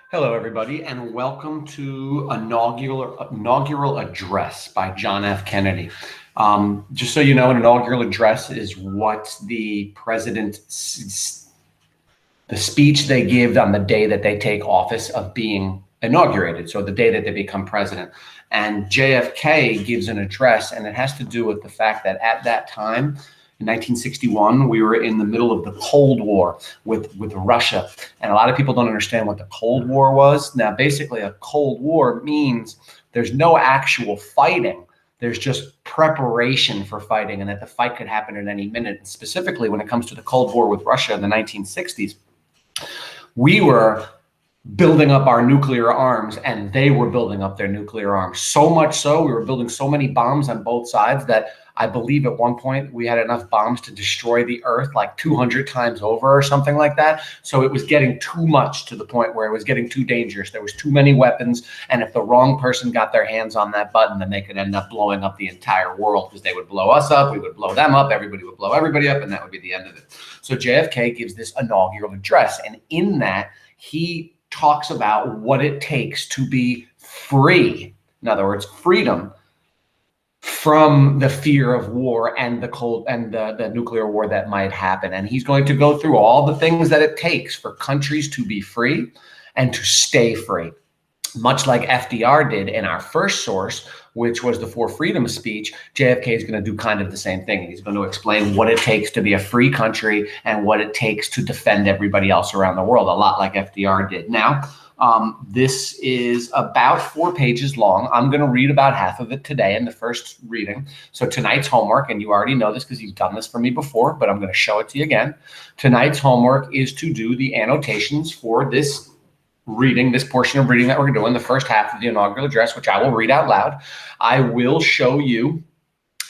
Hello, everybody, and welcome to inaugural address by John F. Kennedy. Just so you know, an inaugural address is what the the speech they give on the day that they take office of being inaugurated, so the day that they become president. And JFK gives an address, and it has to do with the fact that at that time, in 1961, we were in the middle of the Cold War with Russia. And a lot of people don't understand what the Cold War was. Now, basically, a Cold War means there's no actual fighting. There's just preparation for fighting, and that the fight could happen at any minute. And specifically, when it comes to the Cold War with Russia in the 1960s, we were building up our nuclear arms and they were building up their nuclear arms. So much so, we were building so many bombs on both sides that I believe at one point we had enough bombs to destroy the earth like 200 times over or something like that. So it was getting too much, to the point where it was getting too dangerous. There was too many weapons. And if the wrong person got their hands on that button, then they could end up blowing up the entire world, because they would blow us up, we would blow them up, everybody would blow everybody up, and that would be the end of it. So JFK gives this inaugural address, and in that he talks about what it takes to be free. In other words, freedom from the fear of war and the nuclear war that might happen. And he's going to go through all the things that it takes for countries to be free and to stay free. Much like FDR did in our first source, which was the For Freedom speech, JFK is going to do kind of the same thing. He's going to explain what it takes to be a free country and what it takes to defend everybody else around the world, a lot like FDR did. Now, this is about 4 pages long. I'm going to read about half of it today in the first reading. So tonight's homework, and you already know this because you've done this for me before, but I'm going to show it to you again. Tonight's homework is to do the annotations for this reading, this portion of reading that we're doing, the first half of the inaugural address, which I will read out loud. I will show you,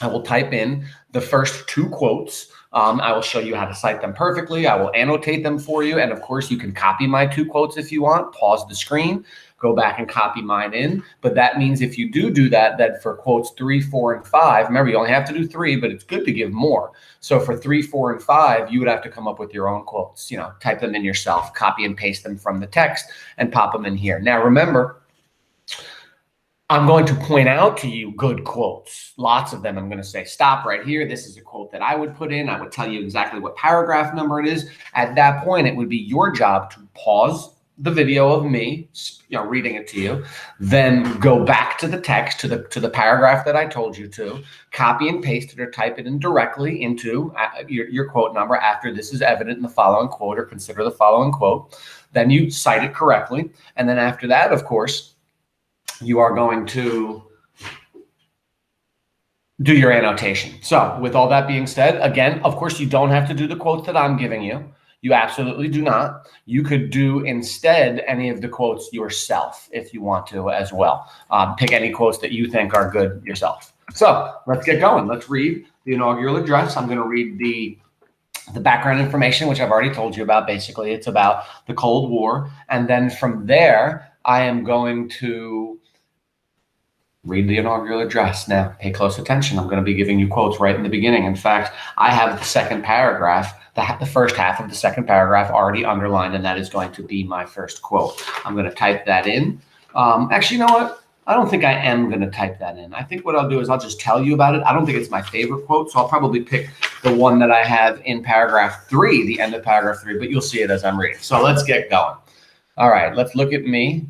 I will type in the first 2 quotes. I will show you how to cite them perfectly. I will annotate them for you. And of course, you can copy my 2 quotes if you want. Pause the screen, go back and copy mine in. But that means if you do that, that for quotes 3, 4, and 5, remember, you only have to do 3, but it's good to give more. So for 3, 4, and 5, you would have to come up with your own quotes, type them in yourself, copy and paste them from the text and pop them in here. Now, remember, I'm going to point out to you good quotes, lots of them. I'm going to say, stop right here. This is a quote that I would put in. I would tell you exactly what paragraph number it is. At that point, it would be your job to pause the video of me, reading it to you, then go back to the text, to the paragraph that I told you to, copy and paste it or type it in directly into your quote number after this is evident in the following quote, or consider the following quote. Then you cite it correctly. And then after that, of course, you are going to do your annotation. So with all that being said, again, of course, you don't have to do the quotes that I'm giving you. You absolutely do not. You could do instead any of the quotes yourself if you want to as well. Pick any quotes that you think are good yourself. So let's get going. Let's read the inaugural address. I'm going to read the background information, which I've already told you about. Basically, it's about the Cold War. And then from there, I am going to read the inaugural address. Now, pay close attention. I'm going to be giving you quotes right in the beginning. In fact, I have the second paragraph, the first half of the second paragraph already underlined, and that is going to be my first quote. I'm going to type that in. Actually, you know what? I don't think I am going to type that in. I think what I'll do is I'll just tell you about it. I don't think it's my favorite quote, so I'll probably pick the one that I have in paragraph 3, the end of paragraph 3, but you'll see it as I'm reading. So let's get going. All right, let's look at me.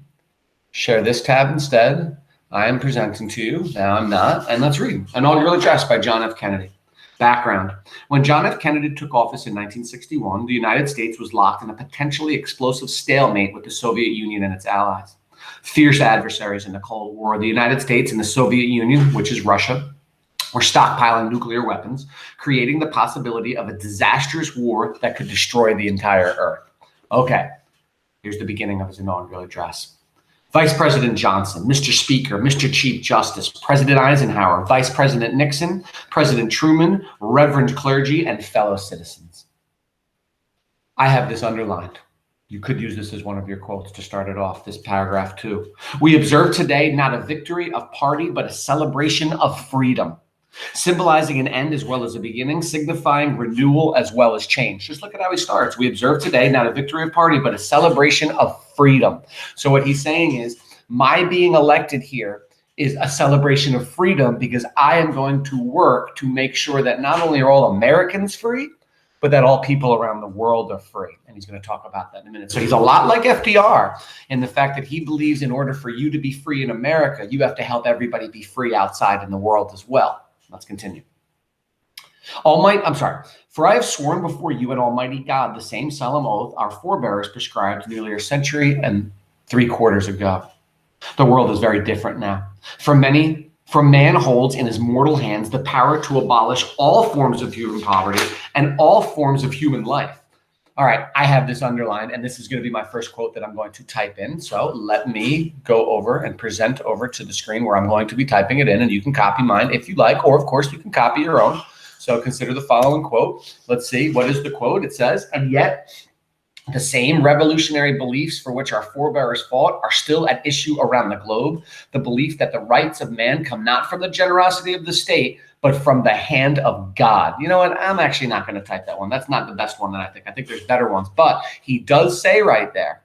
Share this tab instead. I am presenting to you. Now I'm not. And let's read. Inaugural Address by John F. Kennedy. Background. When John F. Kennedy took office in 1961, the United States was locked in a potentially explosive stalemate with the Soviet Union and its allies. Fierce adversaries in the Cold War, the United States and the Soviet Union, which is Russia, were stockpiling nuclear weapons, creating the possibility of a disastrous war that could destroy the entire Earth. Okay, here's the beginning of his inaugural address. Vice President Johnson, Mr. Speaker, Mr. Chief Justice, President Eisenhower, Vice President Nixon, President Truman, Reverend clergy, and fellow citizens. I have this underlined. You could use this as one of your quotes to start it off, this paragraph too. We observe today not a victory of party, but a celebration of freedom. symbolizing an end as well as a beginning, signifying renewal as well as change. Just look at how he starts. We observe today not a victory of party, but a celebration of freedom. So what he's saying is, my being elected here is a celebration of freedom because I am going to work to make sure that not only are all Americans free, but that all people around the world are free. And he's going to talk about that in a minute. So he's a lot like FDR in the fact that he believes in order for you to be free in America, you have to help everybody be free outside in the world as well. Let's continue. For I have sworn before you and Almighty God the same solemn oath our forebears prescribed nearly a century and 3/4 ago. The world is very different now. For man holds in his mortal hands the power to abolish all forms of human poverty and all forms of human life. All right, I have this underlined, and this is going to be my first quote that I'm going to type in. So let me go over and present over to the screen where I'm going to be typing it in, and you can copy mine if you like, or of course you can copy your own. So consider the following quote. Let's see, what is the quote? It says, and yet the same revolutionary beliefs for which our forebears fought are still at issue around the globe. The belief that the rights of man come not from the generosity of the state, but from the hand of God. You know what? I'm actually not going to type that one. That's not the best one that I think. I think there's better ones. But he does say right there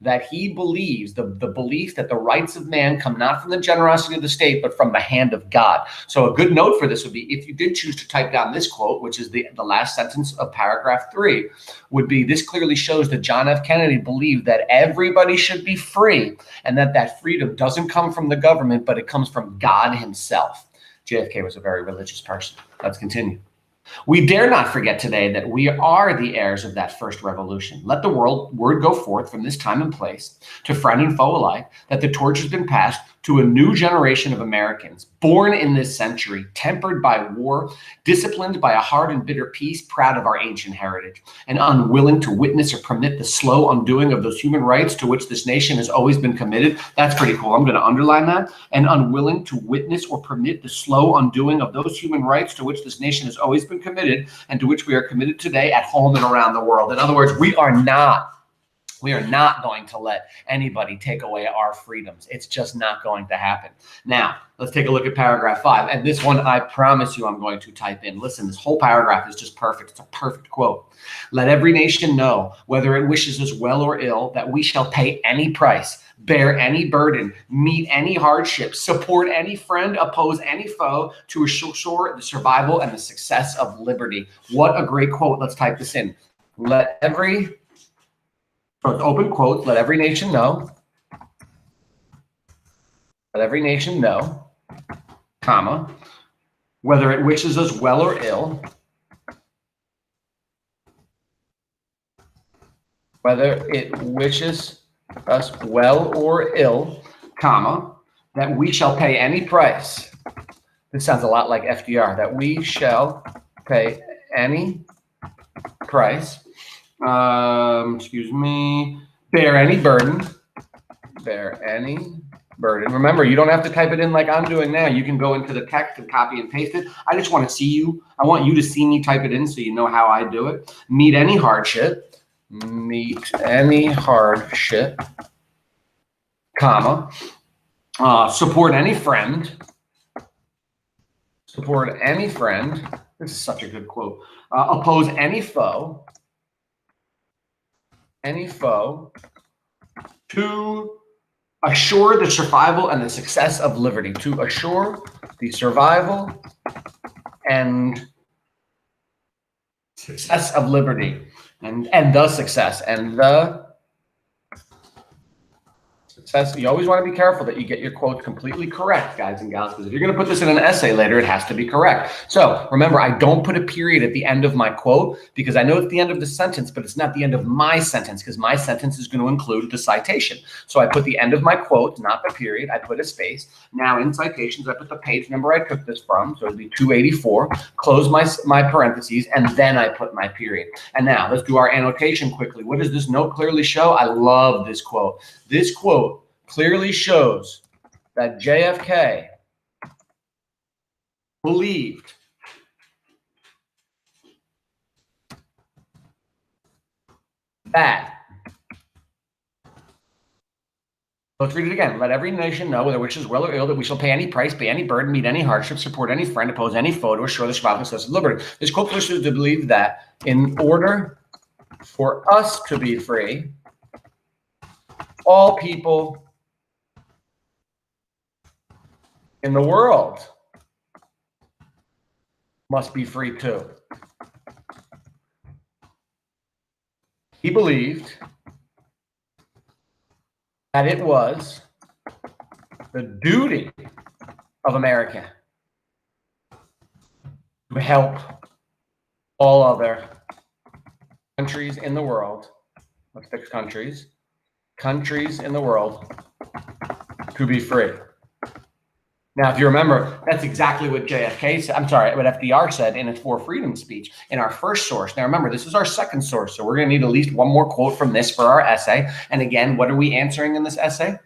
that he believes the belief that the rights of man come not from the generosity of the state, but from the hand of God. So a good note for this would be, if you did choose to type down this quote, which is the last sentence of paragraph 3, would be, this clearly shows that John F. Kennedy believed that everybody should be free and that freedom doesn't come from the government, but it comes from God himself. JFK was a very religious person. Let's continue. We dare not forget today that we are the heirs of that first revolution. Let the word go forth from this time and place to friend and foe alike that the torch has been passed to a new generation of Americans, born in this century, tempered by war, disciplined by a hard and bitter peace, proud of our ancient heritage, and unwilling to witness or permit the slow undoing of those human rights to which this nation has always been committed. That's pretty cool. I'm going to underline that. And unwilling to witness or permit the slow undoing of those human rights to which this nation has always been committed and to which we are committed today at home and around the world. In other words, we are not going to let anybody take away our freedoms. It's just not going to happen. Now, let's take a look at paragraph 5. And this one, I promise you, I'm going to type in. Listen, this whole paragraph is just perfect. It's a perfect quote. Let every nation know, whether it wishes us well or ill, that we shall pay any price, bear any burden, meet any hardship, support any friend, oppose any foe, to assure the survival and the success of liberty. What a great quote. Let's type this in. So it's open quotes, let every nation know, comma, whether it wishes us well or ill, comma, that we shall pay any price. This sounds a lot like FDR, that we shall pay any price, bear any burden. Remember, you don't have to type it in like I'm doing now. You can go into the text and copy and paste it. I just want to see you. I want you to see me type it in so you know how I do it. Meet any hardship, comma, support any friend. This is such a good quote. Oppose any foe, to assure the survival and the success of liberty. To assure the survival and success of liberty. And the success. You always want to be careful that you get your quotes completely correct, guys and gals, because if you're going to put this in an essay later, it has to be correct. So remember, I don't put a period at the end of my quote because I know it's the end of the sentence, but it's not the end of my sentence because my sentence is going to include the citation. So I put the end of my quote, not the period. I put a space. Now in citations, I put the page number I took this from. So it'll be 284, close my parentheses, and then I put my period. And now let's do our annotation quickly. What does this note clearly show? I love this quote. This quote clearly shows that JFK believed that Let's read it again. Let every nation know, whether which is well or ill, that we shall pay any price, pay any burden, meet any hardship, support any friend, oppose any foe, to assure the survival and success of liberty. This quote pushes to believe that in order for us to be free, all people in the world must be free too. He believed that it was the duty of America to help all other countries in the world, let's fix countries in the world, to be free. Now, if you remember, that's exactly what JFK said. I'm sorry, what FDR said in his For Freedom speech in our first source. Now, remember, this is our second source, so we're going to need at least one more quote from this for our essay. And again, what are we answering in this essay?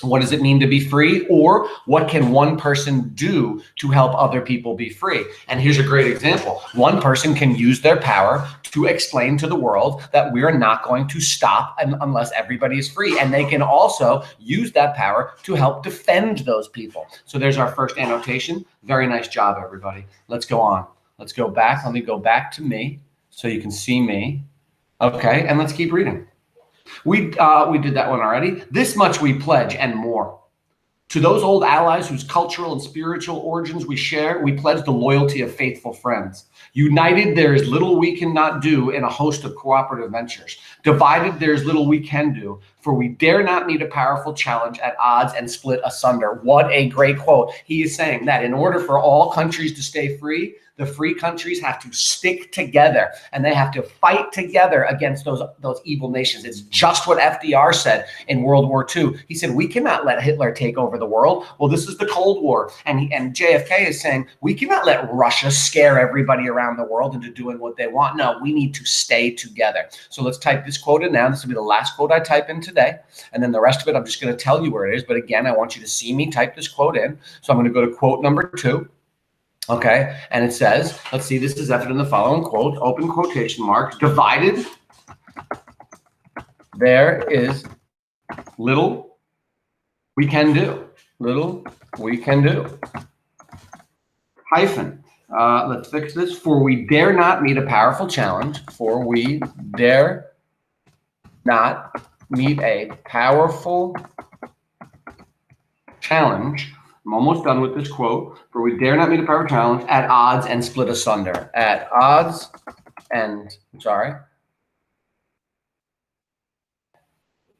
What does it mean to be free? Or what can one person do to help other people be free? And here's a great example. One person can use their power to explain to the world that we're not going to stop unless everybody is free. And they can also use that power to help defend those people. So there's our first annotation. Very nice job, everybody. Let's go on. Let's go back. Let me go back to me so you can see me. Okay, and let's keep reading. We did that one already. This much we pledge and more. To those old allies whose cultural and spiritual origins we share, we pledge the loyalty of faithful friends. United, there is little we cannot do in a host of cooperative ventures. Divided, there is little we can do, for we dare not meet a powerful challenge at odds and split asunder. What a great quote. He is saying that in order for all countries to stay free, the free countries have to stick together and they have to fight together against those evil nations. It's just what FDR said in World War II. He said, we cannot let Hitler take over the world. Well, this is the Cold War. And JFK is saying, we cannot let Russia scare everybody around the world into doing what they want. No, we need to stay together. So let's type this quote in now. This will be the last quote I type in today. And then the rest of it, I'm just going to tell you where it is. But again, I want you to see me type this quote in. So I'm going to go to quote number 2. Okay, and it says, let's see, this is evident in the following quote, open quotation marks, divided, there is little we can do. Little we can do. Hyphen, let's fix this. For we dare not meet a powerful challenge. For we dare not meet a powerful challenge. I'm almost done with this quote. For we dare not meet a powerful challenge at odds and split asunder. At odds and,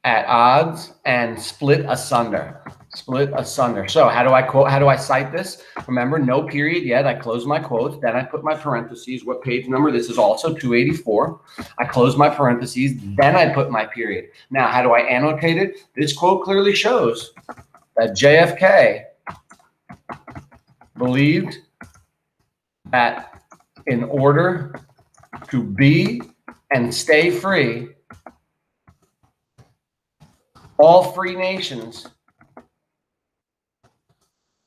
at odds and split asunder. Split asunder. So how do I quote? How do I cite this? Remember, no period yet. I close my quotes. Then I put my parentheses. What page number? This is also 284. I close my parentheses. Then I put my period. Now, how do I annotate it? This quote clearly shows that JFK believed that in order to be and stay free, all free nations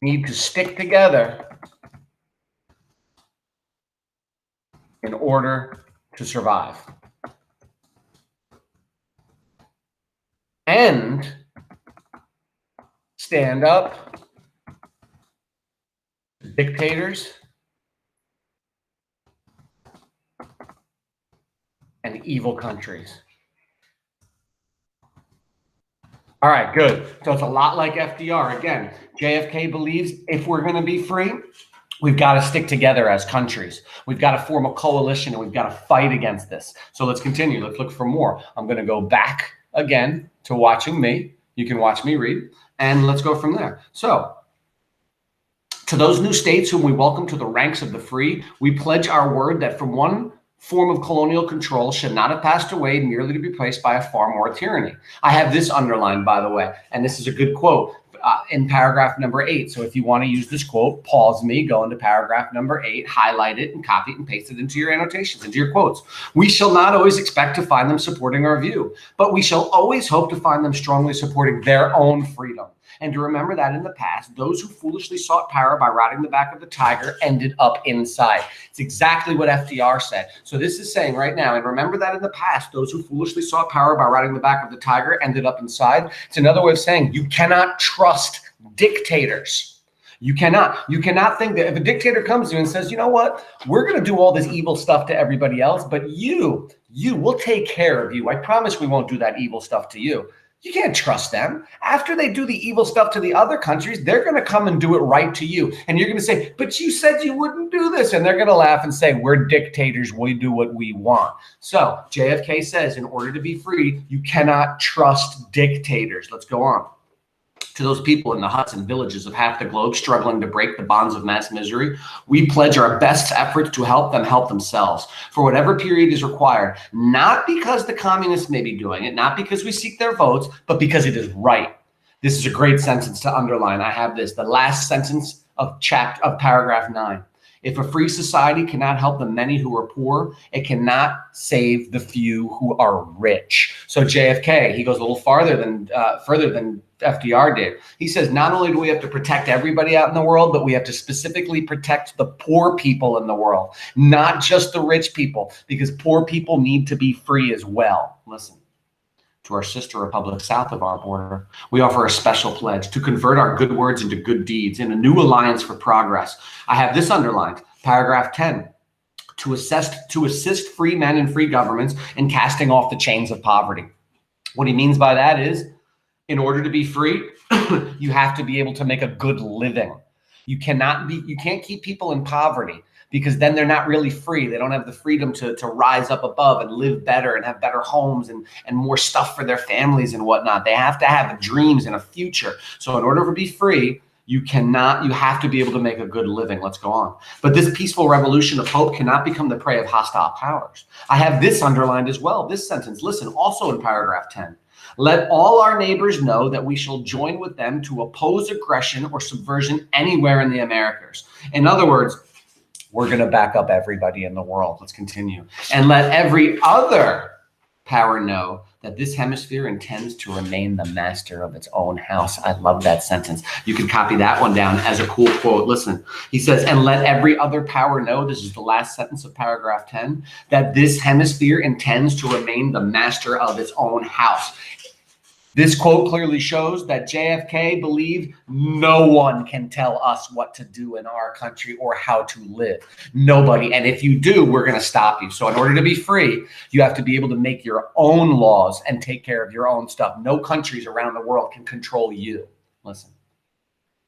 need to stick together in order to survive. And stand up dictators and evil countries. All right, good. So it's a lot like FDR. Again, JFK believes if we're going to be free, we've got to stick together as countries. We've got to form a coalition and we've got to fight against this. So let's continue. Let's look for more. I'm going to go back again to watching me. You can watch me read, and let's go from there. So, to those new states whom we welcome to the ranks of the free, we pledge our word that from one form of colonial control should not have passed away merely to be replaced by a far more tyranny. I have this underlined, by the way, and this is a good quote in paragraph number 8. So if you want to use this quote, pause me, go into paragraph number 8, highlight it, and copy it and paste it into your annotations, into your quotes. We shall not always expect to find them supporting our view, but we shall always hope to find them strongly supporting their own freedom. and to remember that in the past, those who foolishly sought power by riding the back of the tiger ended up inside. It's exactly what FDR said. So this is saying right now, and remember that in the past, those who foolishly sought power by riding the back of the tiger ended up inside. It's another way of saying you cannot trust dictators. You cannot think that if a dictator comes to you and says, you know what, we're going to do all this evil stuff to everybody else, but you will take care of you. I promise we won't do that evil stuff to you. You can't trust them. After they do the evil stuff to the other countries, they're going to come and do it right to you. And you're going to say, but you said you wouldn't do this. And they're going to laugh and say, we're dictators. We do what we want. So JFK says, in order to be free, you cannot trust dictators. Let's go on. To those people in the huts and villages of half the globe struggling to break the bonds of mass misery, we pledge our best efforts to help them help themselves for whatever period is required, not because the communists may be doing it, not because we seek their votes, but because it is right. This is a great sentence to underline. I have this, the last sentence of paragraph 9. If a free society cannot help the many who are poor, it cannot save the few who are rich. So JFK, he goes a little further than FDR did. He says, not only do we have to protect everybody out in the world, but we have to specifically protect the poor people in the world, not just the rich people, because poor people need to be free as well. Listen. To our sister republics south of our border, we offer a special pledge to convert our good words into good deeds in a new alliance for progress. I have this underlined, paragraph 10, to assist free men and free governments in casting off the chains of poverty. What he means by that is, in order to be free, you have to be able to make a good living. You can't keep people in poverty, because then they're not really free. They don't have the freedom to rise up above and live better and have better homes and more stuff for their families and whatnot. They have to have dreams and a future. So in order to be free, you have to be able to make a good living. Let's go on. But this peaceful revolution of hope cannot become the prey of hostile powers. I have this underlined as well, this sentence. Listen, also in paragraph 10. Let all our neighbors know that we shall join with them to oppose aggression or subversion anywhere in the Americas. In other words, we're going to back up everybody in the world. Let's continue. And let every other power know that this hemisphere intends to remain the master of its own house. I love that sentence. You can copy that one down as a cool quote. Listen, he says, and let every other power know, this is the last sentence of paragraph 10, that this hemisphere intends to remain the master of its own house. This quote clearly shows that JFK believed no one can tell us what to do in our country or how to live. Nobody. And if you do, we're going to stop you. So in order to be free, you have to be able to make your own laws and take care of your own stuff. No countries around the world can control you. Listen.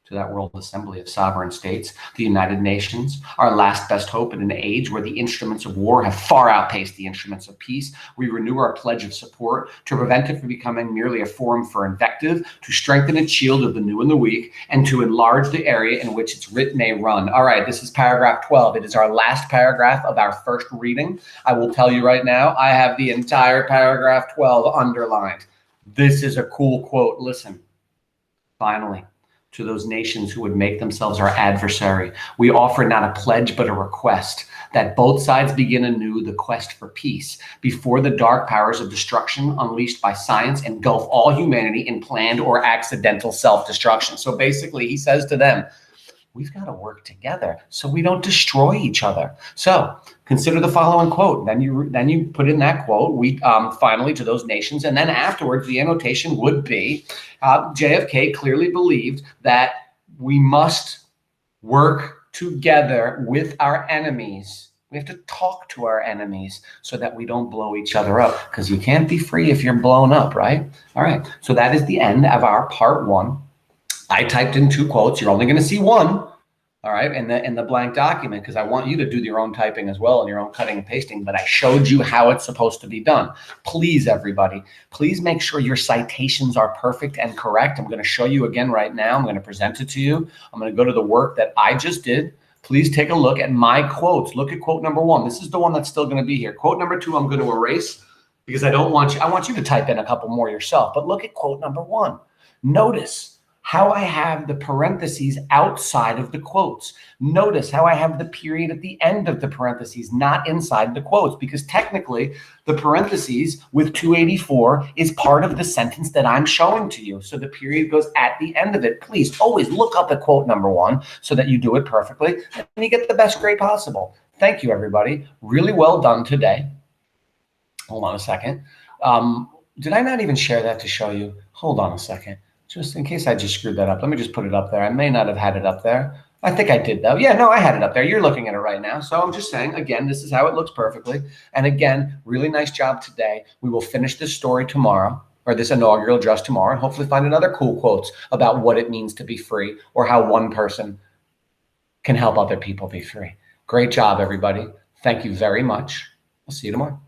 To that World Assembly of Sovereign States, the United Nations, our last best hope in an age where the instruments of war have far outpaced the instruments of peace, we renew our pledge of support to prevent it from becoming merely a forum for invective, to strengthen its shield of the new and the weak, and to enlarge the area in which its writ may run. All right, this is paragraph 12. It is our last paragraph of our first reading. I will tell you right now, I have the entire paragraph 12 underlined. This is a cool quote. Listen, finally. To those nations who would make themselves our adversary, we offer not a pledge, but a request that both sides begin anew the quest for peace before the dark powers of destruction unleashed by science engulf all humanity in planned or accidental self-destruction. So basically, he says to them, we've got to work together so we don't destroy each other. So consider the following quote. Then you put in that quote, we finally to those nations. And then afterwards, the annotation would be, JFK clearly believed that we must work together with our enemies. We have to talk to our enemies so that we don't blow each other up, because you can't be free if you're blown up, right? All right. So that is the end of our part 1. I typed in 2 quotes. You're only going to see one, all right, in the blank document, because I want you to do your own typing as well and your own cutting and pasting, but I showed you how it's supposed to be done. Please, everybody, please make sure your citations are perfect and correct. I'm going to show you again right now. I'm going to present it to you. I'm going to go to the work that I just did. Please take a look at my quotes. Look at quote number 1. This is the one that's still going to be here. Quote number 2, I'm going to erase because I want you to type in a couple more yourself, but look at quote number 1. Notice how I have the parentheses outside of the quotes. Notice how I have the period at the end of the parentheses, not inside the quotes, because technically the parentheses with 284 is part of the sentence that I'm showing to you. So the period goes at the end of it. Please always look up at quote number one so that you do it perfectly and you get the best grade possible. Thank you, everybody. Really well done today. Hold on a second. Did I not even share that to show you? Hold on a second. Just in case I just screwed that up. Let me just put it up there. I may not have had it up there. I think I did though. Yeah, no, I had it up there. You're looking at it right now. So I'm just saying, again, this is how it looks perfectly. And again, really nice job today. We will finish this story tomorrow, or this inaugural just tomorrow, and hopefully find another cool quotes about what it means to be free or how one person can help other people be free. Great job, everybody. Thank you very much. I'll see you tomorrow.